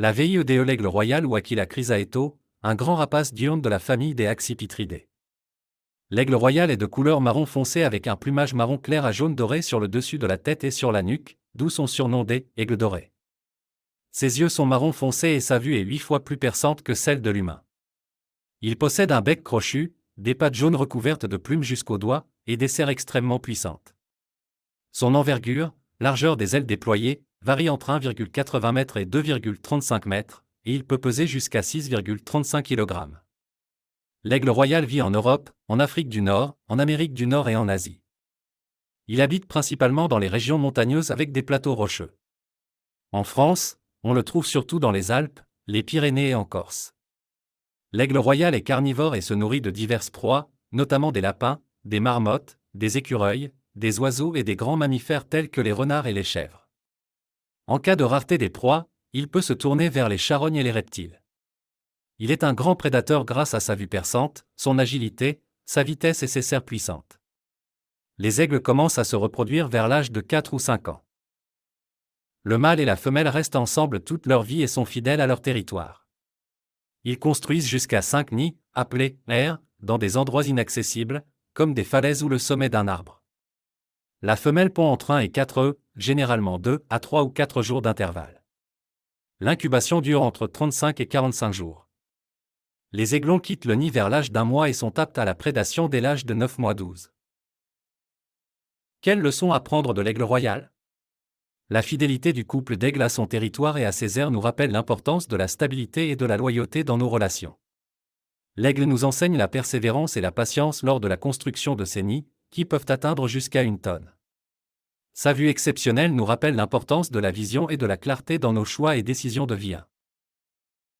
La VIEDE l'aigle royal ou Aquila chrysaeto, un grand rapace diurne de la famille des Accipitridae. L'aigle royal est de couleur marron foncé avec un plumage marron clair à jaune doré sur le dessus de la tête et sur la nuque, d'où son surnom d'aigle doré. Ses yeux sont marron foncé et sa vue est 8 fois plus perçante que celle de l'humain. Il possède un bec crochu, des pattes jaunes recouvertes de plumes jusqu'aux doigts, et des serres extrêmement puissantes. Son envergure, largeur des ailes déployées, varie entre 1,80 m et 2,35 m, et il peut peser jusqu'à 6,35 kg. L'aigle royal vit en Europe, en Afrique du Nord, en Amérique du Nord et en Asie. Il habite principalement dans les régions montagneuses avec des plateaux rocheux. En France, on le trouve surtout dans les Alpes, les Pyrénées et en Corse. L'aigle royal est carnivore et se nourrit de diverses proies, notamment des lapins, des marmottes, des écureuils, des oiseaux et des grands mammifères tels que les renards et les chèvres. En cas de rareté des proies, il peut se tourner vers les charognes et les reptiles. Il est un grand prédateur grâce à sa vue perçante, son agilité, sa vitesse et ses serres puissantes. Les aigles commencent à se reproduire vers l'âge de 4 ou 5 ans. Le mâle et la femelle restent ensemble toute leur vie et sont fidèles à leur territoire. Ils construisent jusqu'à 5 nids, appelés airs, dans des endroits inaccessibles, comme des falaises ou le sommet d'un arbre. La femelle pond entre 1 et 4 œufs, généralement 2 à 3 ou 4 jours d'intervalle. L'incubation dure entre 35 et 45 jours. Les aiglons quittent le nid vers l'âge d'1 mois et sont aptes à la prédation dès l'âge de 9 mois 12. Quelle leçon apprendre de l'aigle royal ? La fidélité du couple d'aigles à son territoire et à ses airs nous rappelle l'importance de la stabilité et de la loyauté dans nos relations. L'aigle nous enseigne la persévérance et la patience lors de la construction de ses nids, qui peuvent atteindre jusqu'à 1 tonne. Sa vue exceptionnelle nous rappelle l'importance de la vision et de la clarté dans nos choix et décisions de vie.